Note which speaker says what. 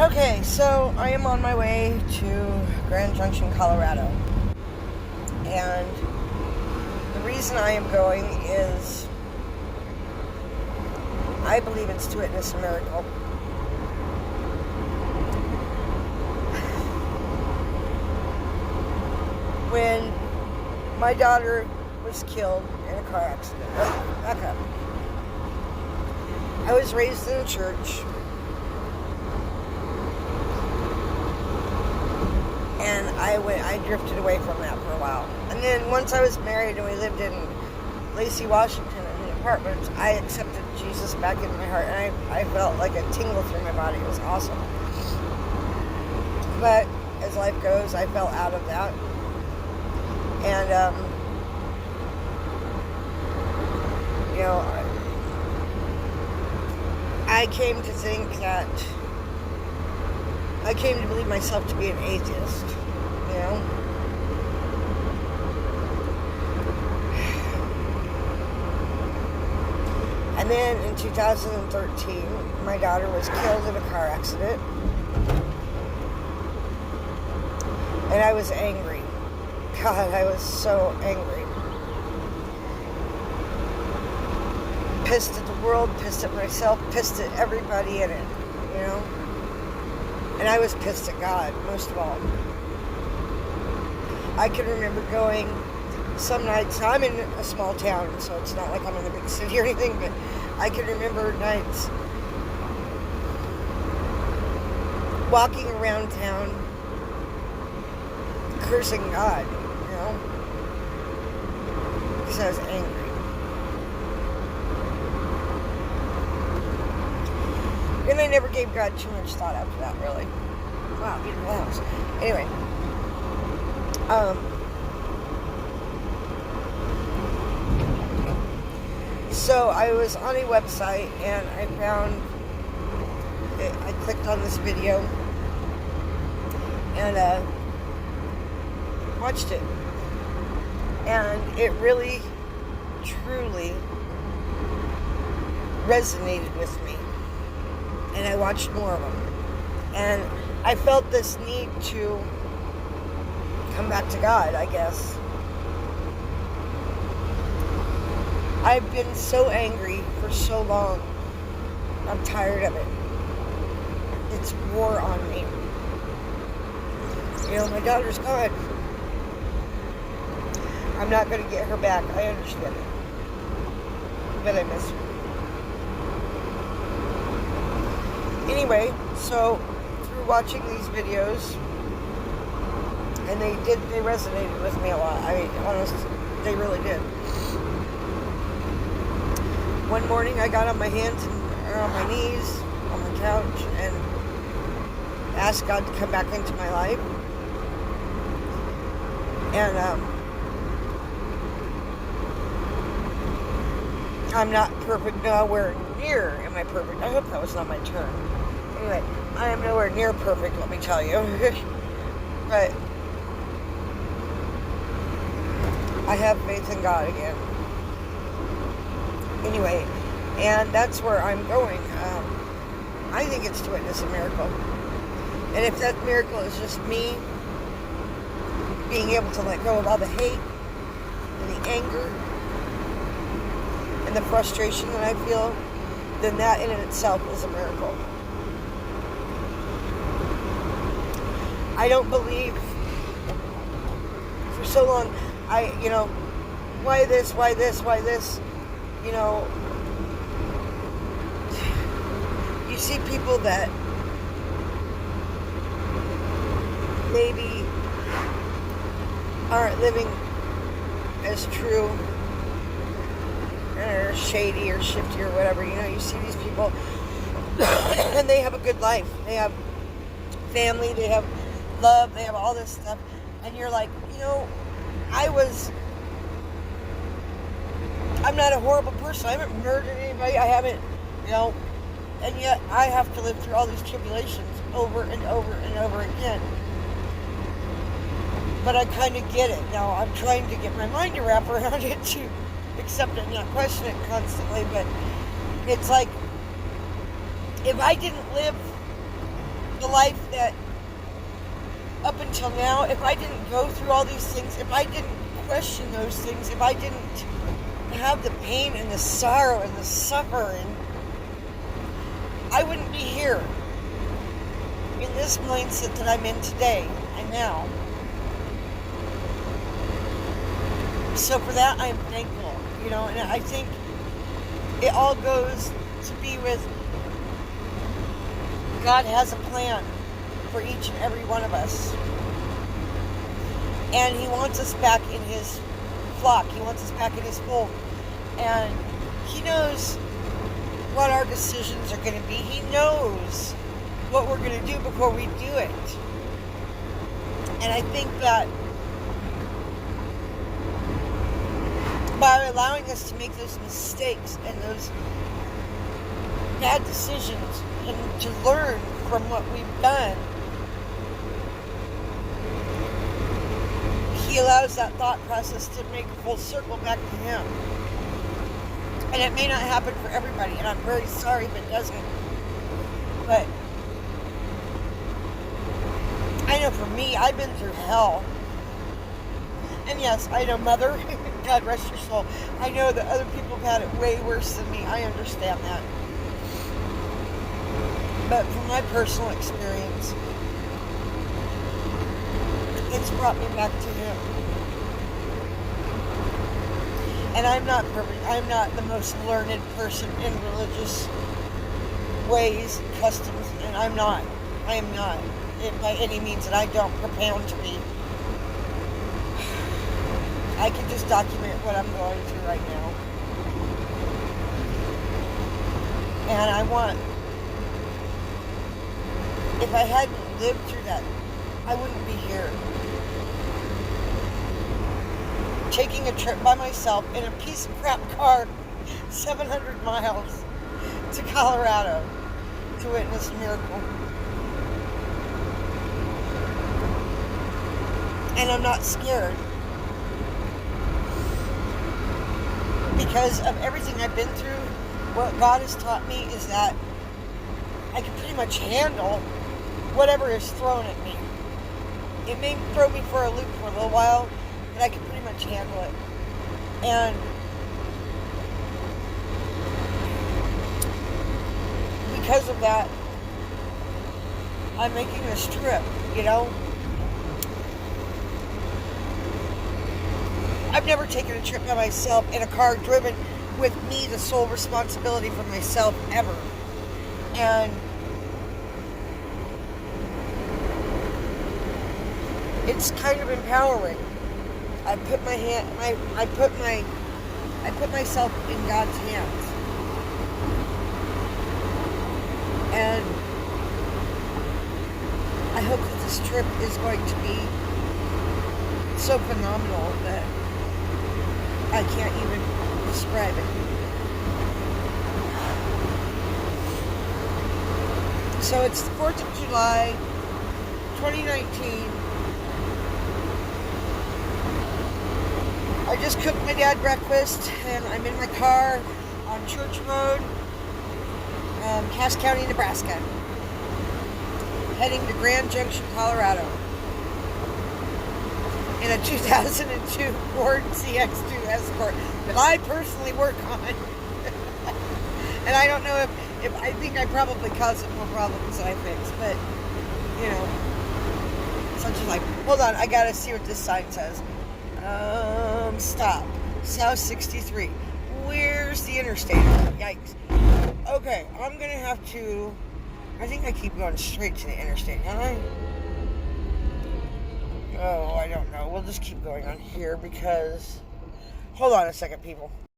Speaker 1: Okay, so I am on my way to Grand Junction, Colorado. And the reason I am going is I believe it's to witness a miracle. When my daughter was killed in a car accident, back up. I was raised in a church. And I drifted away from that for a while. And then once I was married and we lived in Lacey, Washington in the apartment, I accepted Jesus back into my heart. And I felt like a tingle through my body. It was awesome. But as life goes, I fell out of that. And, I came to think that I came to believe myself to be an atheist, And then in 2013, my daughter was killed in a car accident. And I was angry. God, I was so angry. Pissed at the world, pissed at myself, pissed at everybody in it, And I was pissed at God, most of all. I can remember going some nights. I'm in a small town, so it's not like I'm in the big city or anything, but I can remember nights walking around town cursing God, because I was angry. And I never gave God too much thought after that, really. Wow, beautiful house. Anyway. So I was on a website and I found it. I clicked on this video and watched it. And it really, truly resonated with me. And I watched more of them. And I felt this need to come back to God, I guess. I've been so angry for so long. I'm tired of it. It's war on me. My daughter's gone. I'm not going to get her back. I understand it. But I miss her. Anyway, so through watching these videos, and they resonated with me a lot. I mean, honestly, they really did. One morning I got on my hands or on my knees on the couch and asked God to come back into my life. And I'm not perfect, nowhere near am I perfect. I hope that was not my turn. Anyway, I am nowhere near perfect, let me tell you. But I have faith in God again. Anyway, and that's where I'm going. I think it's to witness a miracle. And if that miracle is just me being able to let go of all the hate and the anger and the frustration that I feel, then that in itself is a miracle. I don't believe for so long, why this, why this, why this, you see people that maybe aren't living as true or shady or shifty or whatever, you see these people and they have a good life. They have family, they have love, they have all this stuff, and you're like, I'm not a horrible person. I haven't murdered anybody. I haven't, and yet I have to live through all these tribulations over and over and over again. But I kind of get it. Now, I'm trying to get my mind to wrap around it to accept it and not question it constantly, but it's like, if I didn't live the life that up until now, if I didn't go through all these things, if I didn't question those things, if I didn't have the pain and the sorrow and the suffering, I wouldn't be here in this mindset that I'm in today and now. So for that, I'm thankful, and I think it all goes to be with God has a plan for each and every one of us. And He wants us back in His flock. He wants us back in His fold. And He knows what our decisions are going to be. He knows what we're going to do before we do it. And I think that by allowing us to make those mistakes and those bad decisions and to learn from what we've done, He allows that thought process to make a full circle back to Him. And it may not happen for everybody, and I'm very sorry if it doesn't. But I know for me, I've been through hell. And yes, I know, Mother, God rest your soul, I know that other people have had it way worse than me. I understand that. But from my personal experience, it's brought me back to Him. And I'm not perfect. I'm not the most learned person in religious ways and customs, and I am not by any means, and I don't propound to be. I can just document what I'm going through right now. And I want, if I hadn't lived through that, I wouldn't be here. Taking a trip by myself in a piece of crap car, 700 miles to Colorado to witness a miracle. And I'm not scared. Because of everything I've been through, what God has taught me is that I can pretty much handle whatever is thrown at me. It may throw me for a loop for a little while, but I can pretty much handle it. And because of that, I'm making this trip, I've never taken a trip by myself in a car driven with me, the sole responsibility for myself, ever. And it's kind of empowering. I put myself in God's hands. And I hope that this trip is going to be so phenomenal that I can't even describe it. So it's the 4th of July, 2019. I just cooked my dad breakfast, and I'm in my car on Church Road, Cass County, Nebraska, heading to Grand Junction, Colorado, in a 2002 Ford CX2 Escort that I personally work on. And I don't know if I think I probably caused some more problems than I fixed, but, such as like, hold on, I gotta see what this sign says. Stop. South 63. Where's the interstate? Yikes. Okay, I'm gonna have to, I think I keep going straight to the interstate, don't I? Oh, I don't know. We'll just keep going on here because, hold on a second, people.